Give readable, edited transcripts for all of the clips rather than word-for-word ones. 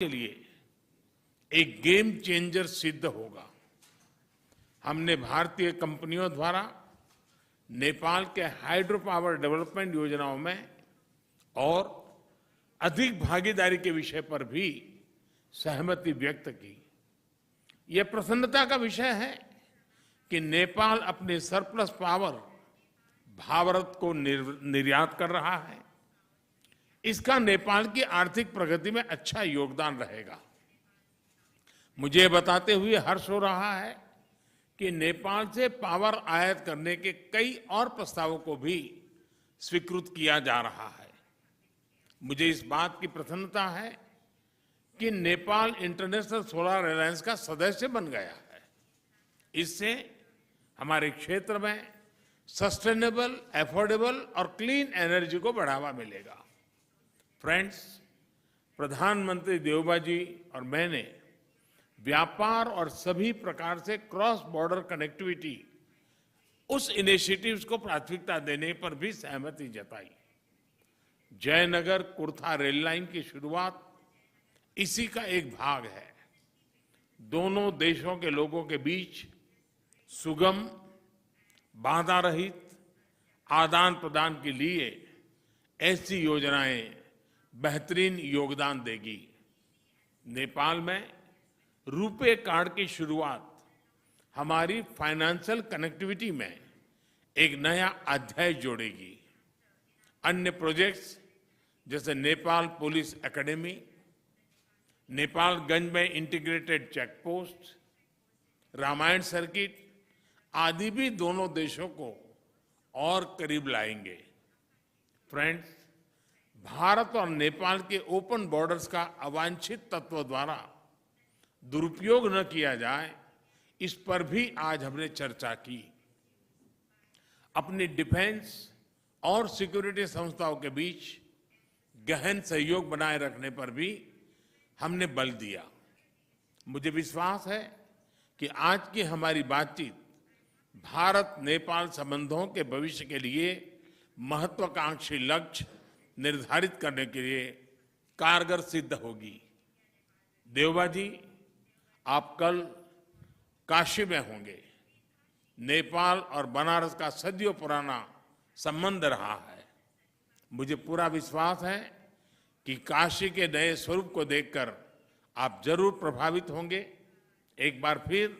के लिए एक गेम चेंजर सिद्ध होगा। हमने भारतीय कंपनियों द्वारा नेपाल के हाइड्रो पावर डेवलपमेंट योजनाओं में और अधिक भागीदारी के विषय पर भी सहमति व्यक्त की। यह प्रसन्नता का विषय है कि नेपाल अपने सरप्लस पावर भारत को निर्यात कर रहा है। इसका नेपाल की आर्थिक प्रगति में अच्छा योगदान रहेगा। मुझे बताते हुए हर्ष हो रहा है कि नेपाल से पावर आयात करने के कई और प्रस्तावों को भी स्वीकृत किया जा रहा है। मुझे इस बात की प्रसन्नता है कि नेपाल इंटरनेशनल सोलर अलायंस का सदस्य बन गया है। इससे हमारे क्षेत्र में सस्टेनेबल, एफोर्डेबल और क्लीन एनर्जी को बढ़ावा मिलेगा। फ्रेंड्स, प्रधानमंत्री देवबा जी और मैंने व्यापार और सभी प्रकार से क्रॉस बॉर्डर कनेक्टिविटी उस इनिशिएटिव्स को प्राथमिकता देने पर भी सहमति जताई। जयनगर कुर्था रेल लाइन की शुरुआत इसी का एक भाग है। दोनों देशों के लोगों के बीच सुगम, बाधा रहित आदान प्रदान के लिए ऐसी योजनाएं बेहतरीन योगदान देगी। नेपाल में रुपे कार्ड की शुरुआत हमारी फाइनेंशियल कनेक्टिविटी में एक नया अध्याय जोड़ेगी। अन्य प्रोजेक्ट्स जैसे नेपाल पुलिस एकेडमी, नेपालगंज में integrated check post, Ramayan circuit आदि भी दोनों देशों को और करीब लाएंगे। फ्रेंड्स, भारत और नेपाल के ओपन बॉर्डर्स का अवांछित तत्व द्वारा दुरुपयोग न किया जाए, इस पर भी आज हमने चर्चा की। अपनी डिफेंस और सिक्योरिटी संस्थाओं के बीच गहन सहयोग बनाए रखने पर भी हमने बल दिया। मुझे विश्वास है कि आज की हमारी बातचीत भारत नेपाल संबंधों के भविष्य के लिए महत्वाकांक्षी लक्ष्य निर्धारित करने के लिए कारगर सिद्ध होगी। देवबा जी, आप कल काशी में होंगे। नेपाल और बनारस का सदियों पुराना संबंध रहा है। मुझे पूरा विश्वास है कि काशी के नए स्वरूप को देखकर आप जरूर प्रभावित होंगे। एक बार फिर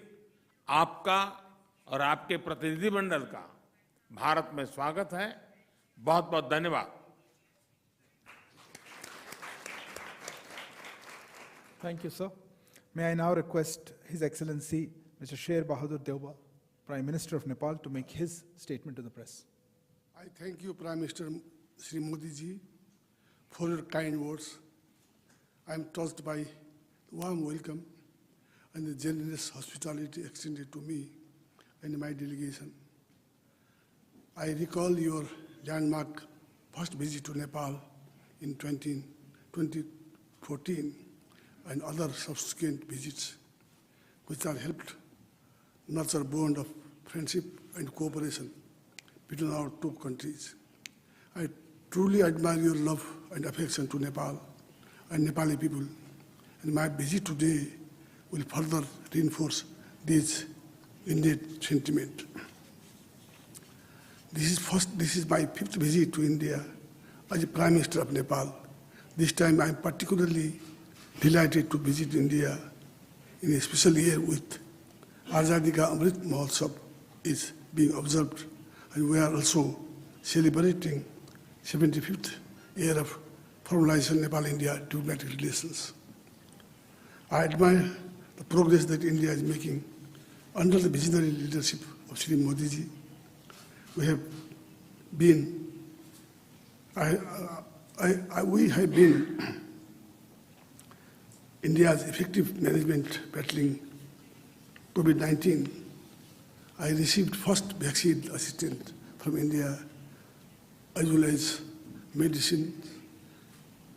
आपका और आपके प्रतिनिधिमंडल का भारत में स्वागत है। बहुत बहुत धन्यवाद। Thank you, sir. May I now request His Excellency Mr. Sher Bahadur Deuba, Prime Minister of Nepal, to make his statement to the press. I thank you, Prime Minister Shri Modi ji, for your kind words. I am touched by the warm welcome and the generous hospitality extended to me and my delegation. I recall your landmark first visit to Nepal in 2014 and other subsequent visits, which have helped nurture a bond of friendship and cooperation between our two countries. I truly admire your love and affection to Nepal and Nepali people, and my visit today will further reinforce this innate sentiment. This is my fifth visit to India as a Prime Minister of Nepal. This time I am particularly delighted to visit India in a special year with Azadi Ka Amrit Mahotsav is being observed, and we are also celebrating 75th year of formalization Nepal-India diplomatic relations. I admire the progress that India is making under the visionary leadership of Shri Modi ji. We have been India's effective management battling COVID-19. I received first vaccine assistance from India, as well as medicine,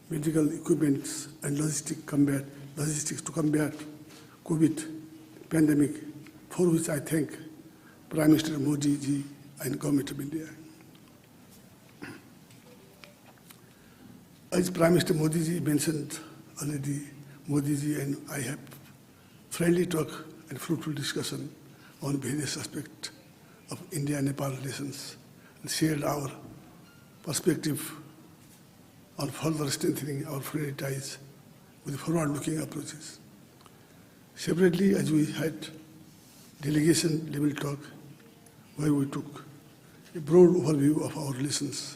medical equipment, and logistics to combat COVID pandemic, for which I thank Prime Minister Modi ji and Government of India. As Prime Minister Modi ji mentioned already, Modi ji and I have friendly talk and fruitful discussion on various aspects of India-Nepal relations and shared our perspective on further strengthening our friendly ties with forward-looking approaches. Separately, as we had delegation-level talk, where we took a broad overview of our relations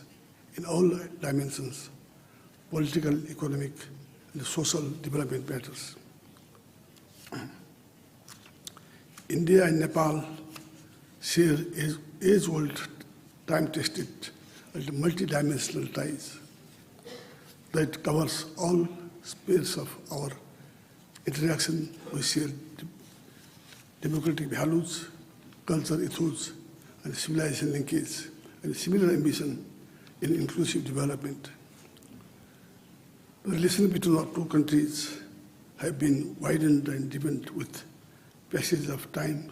in all dimensions, political, economic, and social development matters. India and Nepal share age-old, time-tested, and multidimensional ties that covers all spheres of our interaction. We share democratic values, culture ethos, and civilization linkage, and similar ambition in inclusive development. The relations between our two countries have been widened and deepened with passage of time.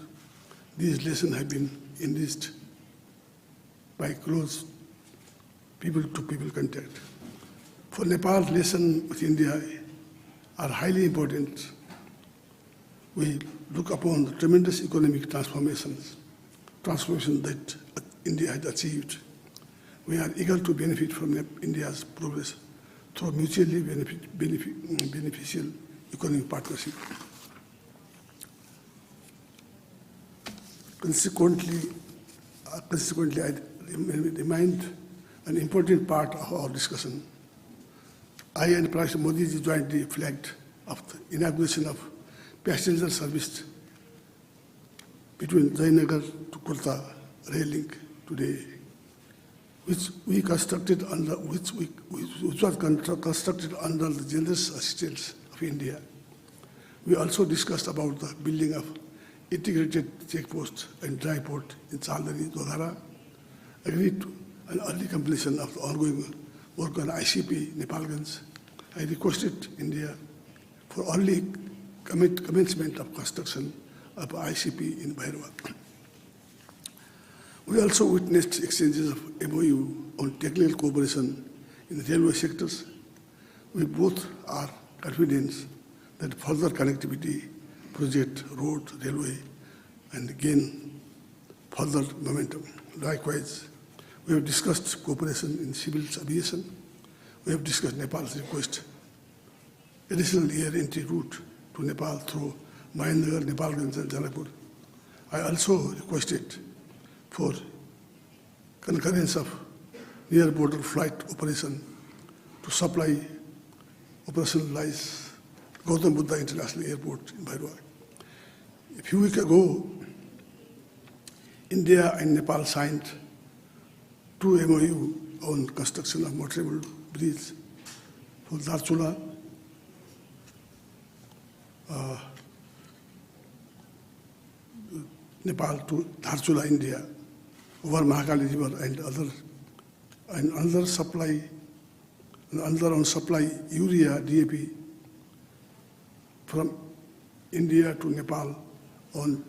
These relations have been enriched by close people-to-people contact. For Nepal, relations with India are highly important. We look upon the tremendous economic transformation that India has achieved. We are eager to benefit from India's progress through mutually beneficial economic partnership. Consequently, I remind an important part of our discussion. I and Prime Minister Modi ji jointly flagged of the inauguration of passenger service between Jayanagar to Kurta rail link today, which was constructed under the generous assistance of India. We also discussed about the building of integrated checkpost and dry port in Chandani, Dodhara, agreed to an early completion of the ongoing work on ICP Nepalganj. I requested India for early commencement of construction of ICP in Bhairava. We also witnessed exchanges of MOU on technical cooperation in the railway sectors. We both are confident that further connectivity, project, road, railway, and gain further momentum. Likewise, we have discussed cooperation in civil aviation. We have discussed Nepal's request additional air entry route to Nepal through Mahendragarh, Nepalganj, and Janakpur. I also requested for concurrence of near border flight operation to supply operationalize Gautam Buddha International Airport in Bhairava. A few weeks ago, India and Nepal signed 2 MOU on construction of motorable bridge for Dharchula, Nepal to Dharchula, India, over Mahakali River and another on supply urea DAP from India to Nepal on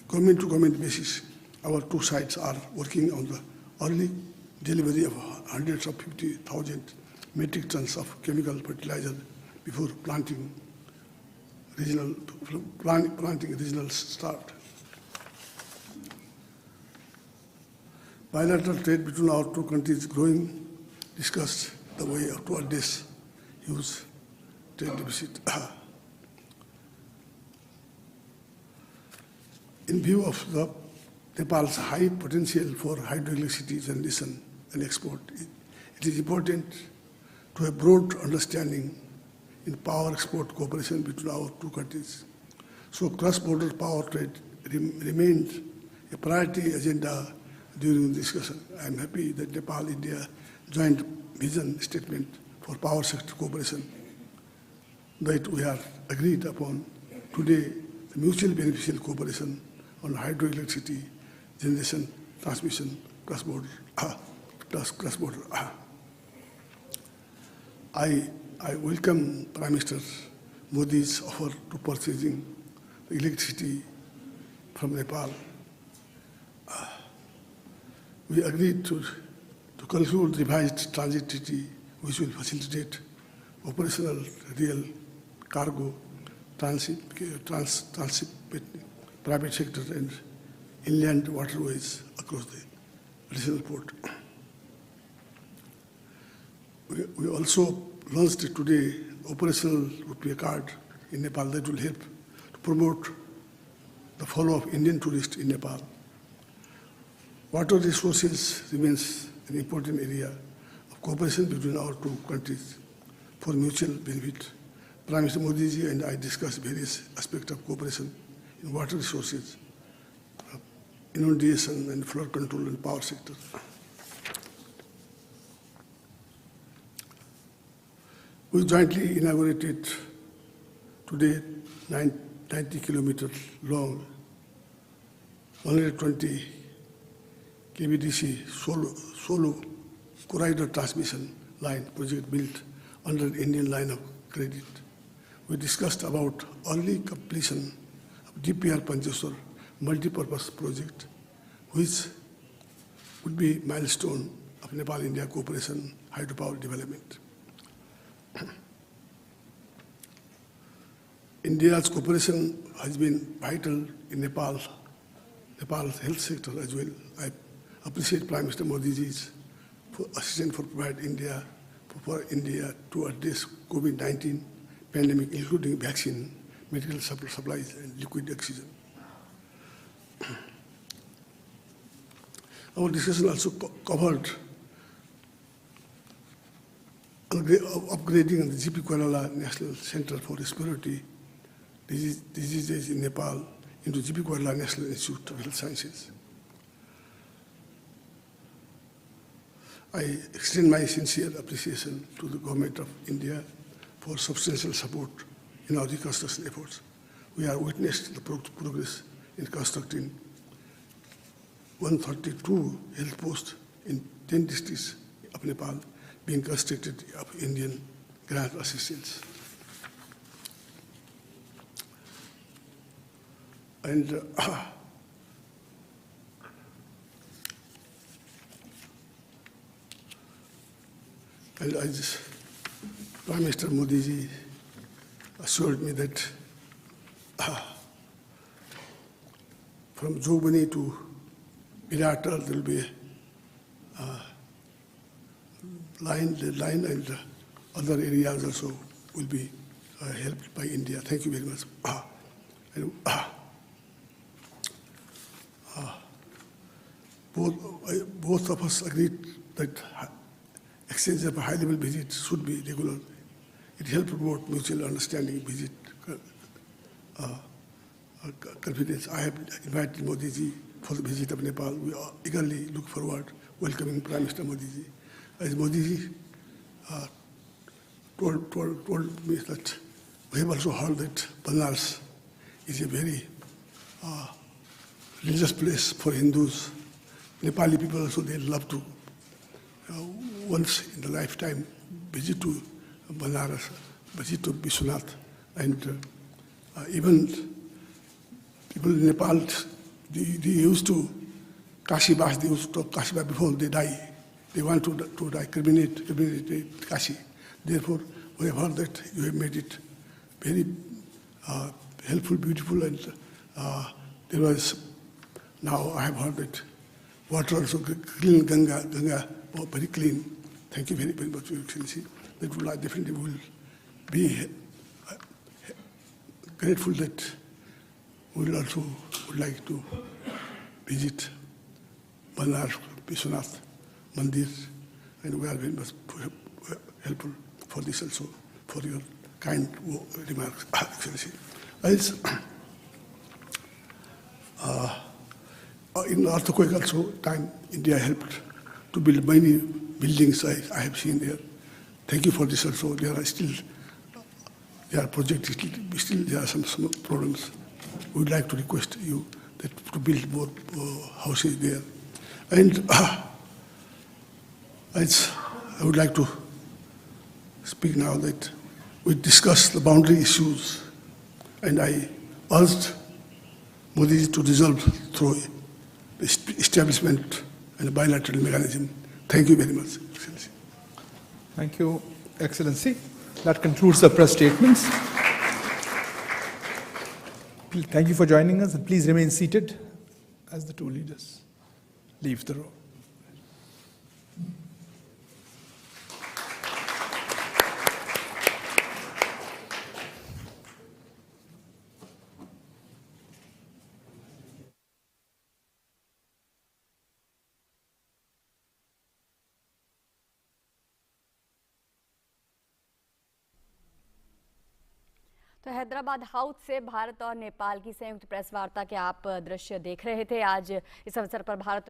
government-to-government basis. Our two sides are working on the early delivery of hundreds of 50,000 metric tons of chemical fertilizer before planting regional start. Bilateral trade between our two countries is growing. Discussed the way to address huge trade deficit. In view of Nepal's high potential for hydroelectricity generation and export, it is important to have broad understanding in power export cooperation between our two countries. So cross-border power trade remained a priority agenda during the discussion. I am happy that Nepal-India joint vision statement for power sector cooperation that we have agreed upon today, the mutually beneficial cooperation on hydroelectricity generation, transmission, cross-border. I welcome Prime Minister Modi's offer to purchasing electricity from Nepal. We agreed to conclude revised transit treaty which will facilitate operational real cargo, transit, private sector and inland waterways across the additional port. We also launched today operational Rupee card in Nepal that will help to promote the follow of Indian tourists in Nepal. Water resources remains an important area of cooperation between our two countries for mutual benefit. Prime Minister Modi ji and I discussed various aspects of cooperation in water resources, inundation and flood control and power sector. We jointly inaugurated today 90 kilometers long, 120 kVDC solo corridor transmission line project built under the Indian line of credit. We discussed about early completion of DPR Pancheshwar multi-purpose project, which would be milestone of Nepal-India cooperation hydropower development. India's cooperation has been vital in Nepal's health sector as well. I appreciate Prime Minister Modi ji's assistance for India to address COVID-19 pandemic, including vaccine, medical supplies, and liquid oxygen. Our discussion also covered upgrading the GP Koirala National Center for Respiratory Diseases in Nepal into GP Koirala National Institute of Health Sciences. I extend my sincere appreciation to the Government of India for substantial support in our reconstruction efforts. We are witnessed the progress in constructing 132 health posts in 10 districts of Nepal being constructed of Indian grant assistance. And and as Prime Minister Modi ji assured me that from Jogbani to Biratar there will be a line and other areas also will be helped by India. Thank you very much. Both of us agreed that exchange of a high-level visit should be regular. It helps promote mutual understanding, visit, confidence. I have invited Modi ji for the visit of Nepal. We eagerly look forward welcoming Prime Minister Modi ji. As Modi ji told me that we have also heard that Banaras is a very religious place for Hindus. Nepali people also, they love to once in the lifetime visit to Banaras, visit to Vishwanath, and even people in Nepal, they used to Kashi Bas, they used to talk Kashi Bas before they die. They want to die, cremate Kashi. Therefore, we have heard that you have made it very helpful, beautiful, and there was, now I have heard that water also clean, Ganga, very clean. Thank you very, very much, Your Excellency. That will definitely will be grateful that we will also would like to visit Banaras, Vishwanath Mandir, and we are very much helpful for this also, for your kind remarks, Excellency. As in earthquake also, time India helped to build many buildings I have seen there. Thank you for this also. There are projects, still there are some problems. We would like to request you that to build more houses there. And as I would like to speak now that we discussed the boundary issues, and I urged Modi to resolve through the establishment and a bilateral mechanism. Thank you very much, Excellency. Thank you, Excellency. That concludes the press statements. Thank you for joining us, and please remain seated as the two leaders leave the room. तो Hyderabad house से भारत और नेपाल की संयुक्त press वार्ता के आप दृश्य देख रहे थे। आज इस अवसर पर भारत